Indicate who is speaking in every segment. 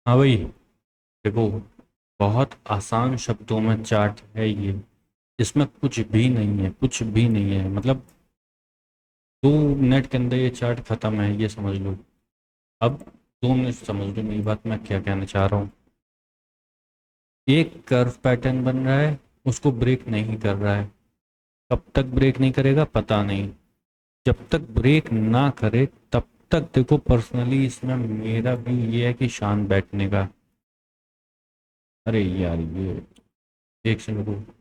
Speaker 1: हाँ भाई, देखो, बहुत आसान शब्दों में चार्ट है ये। इसमें कुछ भी नहीं है, कुछ भी नहीं है, मतलब 2 मिनट के अंदर ये चार्ट खत्म है, ये समझ लो। अब 2 मिनट समझ लो मेरी बात, मैं क्या कहना चाह रहा हूँ। एक कर्व पैटर्न बन रहा है, उसको ब्रेक नहीं कर रहा है। कब तक ब्रेक नहीं करेगा पता नहीं। जब तक ब्रेक ना करे तब तक देखो, पर्सनली इसमें मेरा व्यू ये है कि शांत बैठने का। अरे यार, ये एक सेकंड रुको।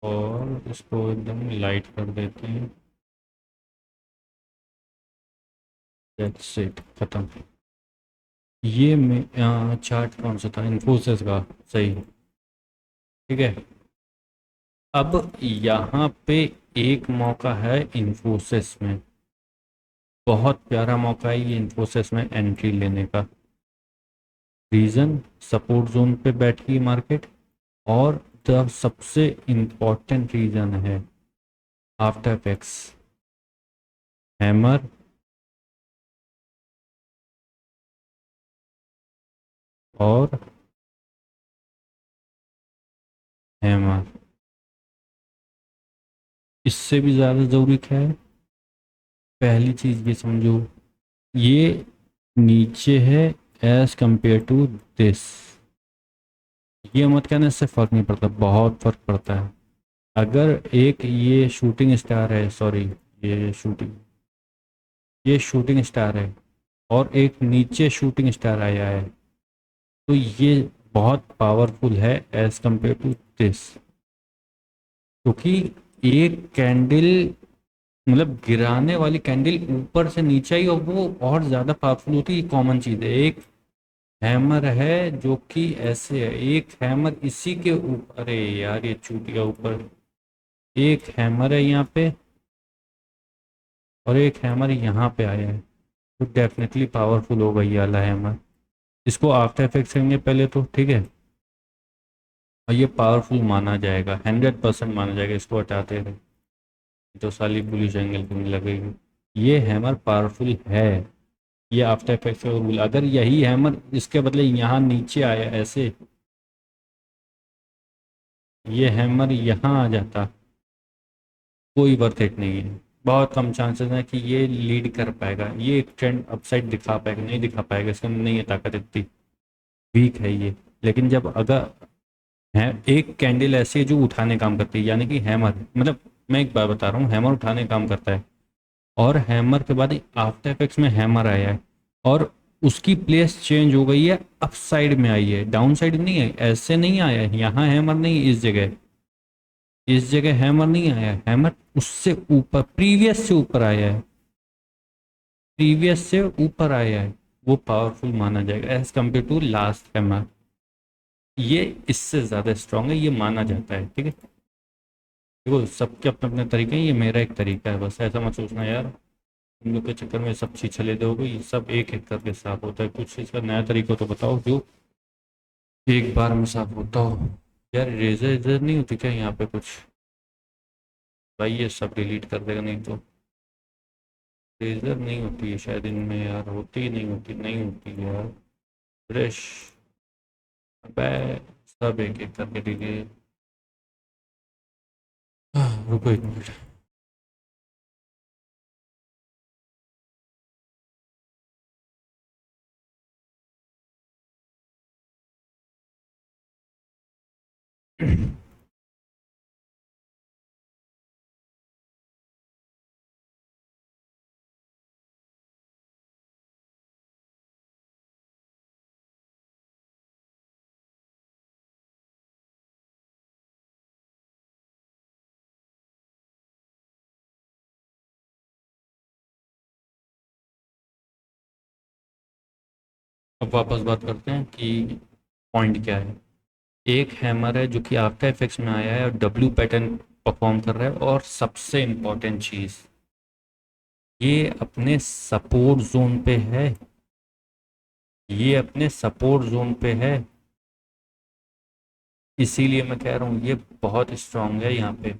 Speaker 1: और इसको एकदम लाइट कर देते हैं। दैट्स इट, खत्म। ये चार्ट कौन सा था, इन्फोसिस का। सही। ठीक है। अब यहाँ पे एक मौका है इन्फोसिस में। बहुत प्यारा मौका है ये इन्फोसिस में एंट्री लेने का। रीज़न, सपोर्ट जोन पे बैठी है मार्केट। और द सबसे इम्पॉर्टेंट रीज़न है आफ्टर इफेक्ट्स, हैमर और हैमर। इससे भी ज़्यादा ज़रूरी क्या है, पहली चीज़ ये समझो, ये नीचे है एज कंपेयर टू दिस। ये मत कहना इससे फ़र्क नहीं पड़ता, बहुत फ़र्क पड़ता है। अगर एक ये शूटिंग स्टार है, सॉरी, ये शूटिंग ये शूटिंग स्टार है और एक नीचे शूटिंग स्टार आया है, तो ये बहुत पावरफुल है एज कंपेयर टू दिस। क्योंकि एक कैंडल, मतलब गिराने वाली कैंडल ऊपर से नीचे ही, और वो और ज़्यादा पावरफुल होती है। कॉमन चीज़ है। एक हैमर है जो कि ऐसे है, एक हैमर इसी के ऊपर, अरे यार ये चूट गया ऊपर। एक हैमर है यहाँ पे और एक हैमर यहाँ पे आया है, तो डेफिनेटली पावरफुल होगा ये वाला हैमर। इसको आफ्टर इफेक्ट्स करेंगे पहले तो, ठीक है। और ये पावरफुल माना जाएगा, 100% माना जाएगा, इसको हटाते रहे तो साली पुलिस एंगल भी नहीं लगेगी। ये हैमर पावरफुल है। ये आफ्टर इफेक्ट्स का रूल, अगर यही हैमर इसके बदले यहाँ नीचे आया ऐसे, ये हैमर यहाँ आ जाता, कोई वर्थ इट नहीं है। बहुत कम चांसेस है कि ये लीड कर पाएगा, ये एक ट्रेंड अपसाइड दिखा पाएगा, नहीं दिखा पाएगा, इसके अंदर नहीं है ताकत इतनी, वीक है ये। लेकिन जब अगर है एक कैंडल ऐसी है जो उठाने काम करती है, यानी कि हैमर, मतलब मैं एक बार बता रहा हूँ, हैमर उठाने काम करता है। और हैमर के बाद आफ्टर इफेक्ट्स में हैमर आया है और उसकी प्लेस चेंज हो गई है, अप साइड में आई है, डाउन साइड नहीं है, ऐसे नहीं आया है, यहाँ हैमर नहीं है, इस जगह हैमर नहीं आया है, हैमर उससे ऊपर, प्रीवियस से ऊपर आया है, प्रीवियस से ऊपर आया है। वो पावरफुल माना जाएगा as compare to last hammer. ये इससे ज़्यादा स्ट्रांग है, ये माना जाता है, ठीक है। देखो, सबके अपने अपने तरीके हैं, ये मेरा एक तरीका है, बस ऐसा मत सोचना यार तुम लोग के चक्कर में सब चीज चले दोगे, ये सब एक एक करके साफ होता है। कुछ इसका नया तरीका तो बताओ जो एक बार में साफ होता हो। यार रेजर इधर नहीं होती क्या यहाँ पे कुछ? भाई ये सब डिलीट कर देगा नहीं तो। रेजर नहीं होती है शायद इनमें यार, होती नहीं होती, नहीं होती यार। ब्रश, अबे सब एक एक करके डिलीट। रुको एक मिनट। अब वापस बात करते हैं कि पॉइंट क्या है। एक हैमर है जो कि आफ्टर इफेक्ट्स में आया है और डब्ल्यू पैटर्न परफॉर्म कर रहा है, और सबसे इम्पोर्टेंट चीज़, ये अपने सपोर्ट जोन पे है, ये अपने सपोर्ट जोन पे है। इसीलिए मैं कह रहा हूँ ये बहुत स्ट्रांग है यहाँ पे।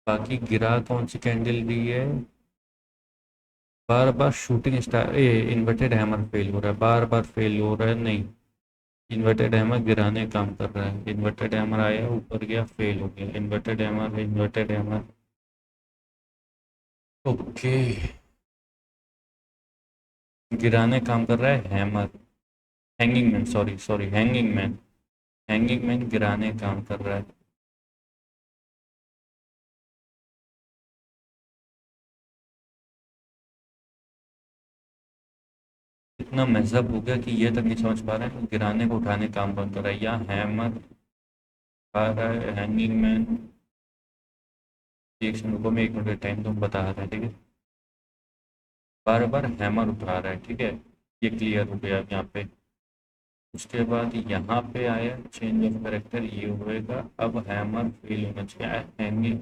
Speaker 1: बाकी गिरा कौन सी कैंडल रही है, बार बार शूटिंग स्टार, ए इन्वर्टेड हैमर फेल हो रहा है, बार बार फेल हो रहा है, नहीं इन्वर्टेड हैमर गिराने का काम कर रहा है। इन्वर्टेड हैमर आया ऊपर गया फेल हो गया, inverted hammer, inverted hammer. Okay, गिराने काम कर रहा है hammer, hanging man, sorry sorry, hanging man, hanging man गिराने काम कर रहा है। इतना मजहब हो गया कि ये तक नहीं समझ पा रहे हैं, गिराने को उठाने काम बंद कर रहा है, या हैमर आ रहा है, हैंगिंग मैन। एक सेकंड रुको, मैं 1 मिनट टाइम तुम बता रहे हैं, ठीक है। बार बार हैमर उठा रहा है, ठीक है, ये क्लियर हो गया यहाँ पे। उसके बाद यहाँ पे आया चेंज ऑफ करेक्टर, ये होएगा, अब हैमर फेल होना चाहिए, hanging,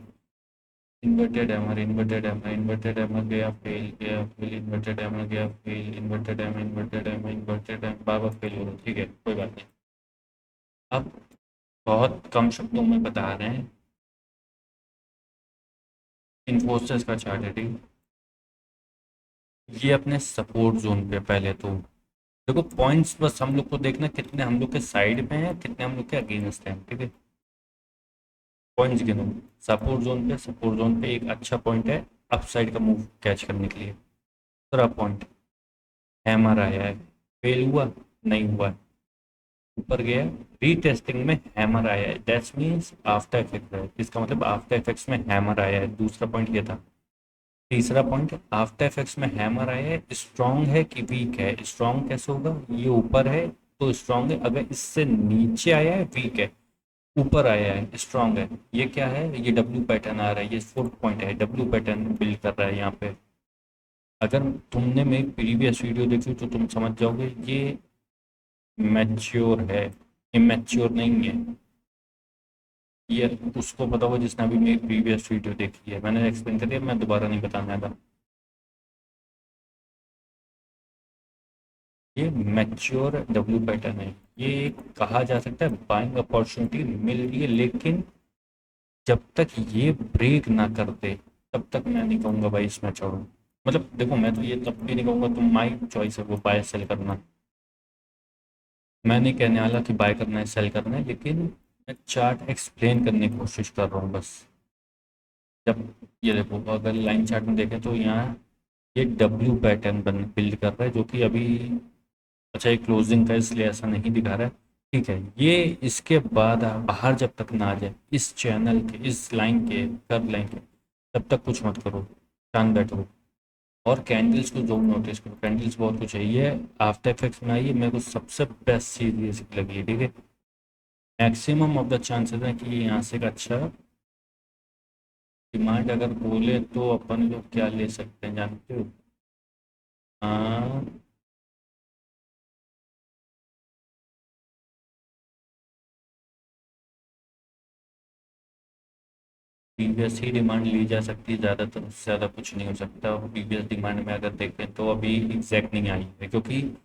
Speaker 1: inverted hammer, inverted hammer, inverted hammer गया फेल, गया फेल, इन्वर्टेड हैमर गया fail, inverted hammer, inverted hammer, inverted hammer, बार बार फेल हो रहा है, ठीक है, कोई बात नहीं। अब बहुत कम शब्दों में बता रहे हैं, इन्फोसिस का चार्ट है, ठीक है। ये अपने सपोर्ट जोन पे पहले तो देखो पॉइंट्स, बस हम लोग को देखना कितने हम लोग के साइड में है, कितने हम लोग के अगेंस्ट हैं, ठीक है। पॉइंट्स गिनो, सपोर्ट जोन पे एक अच्छा पॉइंट है अपसाइड का मूव कैच करने के लिए। दूसरा पॉइंट, हैमर आया है, फेल हुआ, नहीं हुआ, ऊपर गया, रीटेस्टिंग में हैमर आया है, दैट्स मीन्स आफ्टर इफेक्ट है, इसका मतलब आफ्टर इफेक्ट्स में हैमर आया है, दूसरा पॉइंट ये था। तीसरा पॉइंट, आफ्टर इफेक्ट्स में हैमर आया है, स्ट्रांग है कि वीक है, स्ट्रांग कैसे होगा, ये ऊपर है तो स्ट्रांग है, अगर इससे नीचे आया है वीक है, ऊपर आया है स्ट्रांग है, ये क्या है, ये डब्ल्यू पैटर्न आ रहा है, ये फोर्थ पॉइंट है, डब्ल्यू पैटर्न बिल्ड कर रहा है यहाँ पे। अगर तुमने मेरी प्रीवियस वीडियो देखी तो तुम समझ जाओगे ये मैच्योर है, इमेच्योर नहीं है। ये उसको पता होगा जिसने अभी मेरी प्रीवियस वीडियो देखी है, मैंने एक्सप्लेन कर दिया, मैं दोबारा नहीं बताने वाला। ये मैच्योर डब्ल्यू पैटर्न है, ये एक कहा जा सकता है बाइंग अपॉर्चुनिटी मिल रही है, लेकिन जब तक ये ब्रेक ना कर दे तब तक मैं नहीं कहूँगा भाई इसमें छोड़ो। मतलब देखो मैं तो ये तब भी नहीं कहूँगा, तुम माई चॉइस है वो बाय सेल करना, मैं नहीं कहने वाला कि बाय करना है सेल करना है, लेकिन मैं चार्ट एक्सप्लेन करने की कोशिश कर रहा हूँ बस। जब ये देखो अगर लाइन चार्ट में देखें तो यहाँ ये डब्ल्यू पैटर्न बन बिल्ड कर रहा है, जो कि अभी, अच्छा ये क्लोजिंग का इसलिए ऐसा नहीं दिखा रहा है, ठीक है। ये इसके बाद बाहर जब तक ना आ जाए इस चैनल के, इस लाइन के, कर्व लाइन के, तब तक कुछ मत करो, शांत बैठो। और कैंडल्स को जो नोटिस करो, कैंडल्स बहुत कुछ है, ये आफ्टर इफेक्ट्स में आई है, मेरे को सबसे बेस्ट चीज़ ये लगी है, ठीक है। मैक्सिमम ऑफ द चांसेस है कि ये यहाँ से एक अच्छा डिमांड अगर बोले तो अपन लोग क्या ले सकते हैं जानते हो, हाँ, प्रीवियस ही डिमांड ली जा सकती है, ज़्यादातर उससे ज़्यादा कुछ नहीं हो सकता। और प्रीवियस डिमांड में अगर देखें तो अभी एग्जैक्ट नहीं आई है, क्योंकि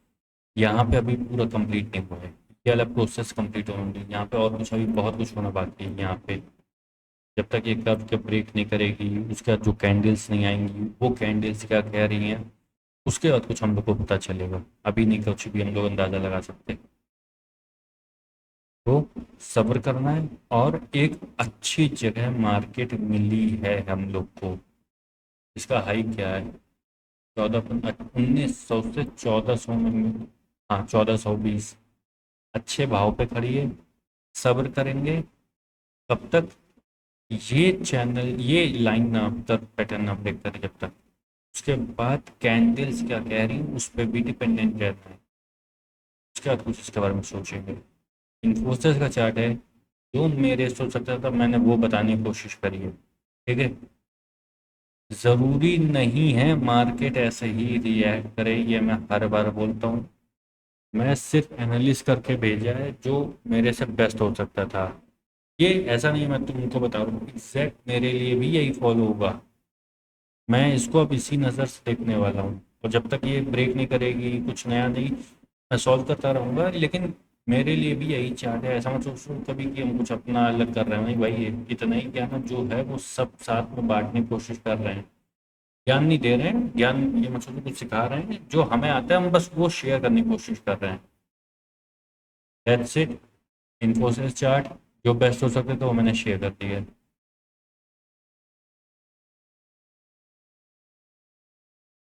Speaker 1: यहाँ पे अभी पूरा कंप्लीट नहीं हुआ है, ये वाला प्रोसेस कंप्लीट होना चाहिए, यहाँ पे और कुछ अभी बहुत कुछ होना बाकी है यहाँ पे। जब तक ये कर्व के ब्रेक नहीं करेगी, उसके बाद जो कैंडल्स नहीं आएंगी, वो कैंडल्स क्या कह रही हैं, उसके बाद कुछ हम लोग को पता चलेगा, अभी नहीं कुछ भी हम लोग अंदाज़ा लगा सकते। तो सब्र करना है, और एक अच्छी जगह मार्केट मिली है हम लोग को, इसका हाई क्या है, 1900 से 1400 में, हाँ 1420, अच्छे भाव पे खड़ी है, सब्र करेंगे कब तक, ये चैनल, ये लाइन ना तक पैटर्न ना ब्रेक करे जब तक, उसके बाद कैंडल्स क्या कह रही हैं उस पर भी डिपेंडेंट रहता है, उसके बाद कुछ इसके बारे में सोचेंगे। इन्फोसिस का चार्ट है, जो मेरे सोच सकता था मैंने वो बताने की कोशिश करी है, ठीक है। ज़रूरी नहीं है मार्केट ऐसे ही रिएक्ट करे, ये मैं हर बार बोलता हूँ, मैं सिर्फ एनालिस करके भेजा है जो मेरे से बेस्ट हो सकता था। ये ऐसा नहीं मैं तुमको बता रहा हूँ एग्जैक्ट मेरे लिए भी यही फॉलो होगा, मैं इसको अब इसी नज़र से देखने वाला हूँ, और जब तक ये ब्रेक नहीं करेगी कुछ नया नहीं, मैं सॉल्व करता रहूँगा, लेकिन मेरे लिए भी यही चार्ट है। ऐसा मत सोचो कभी कि हम कुछ अपना अलग कर रहे हैं। नहीं भाई, इतना ही ज्ञान जो है वो सब साथ में बांटने की कोशिश कर रहे हैं। ज्ञान नहीं दे रहे हैं, ज्ञान ये मत सोचो कुछ सिखा रहे हैं, जो हमें आता है हम बस वो शेयर करने की कोशिश कर रहे हैं। That's it. इन्फोसिस चार्ट जो बेस्ट हो सके तो वो मैंने शेयर कर दिया है।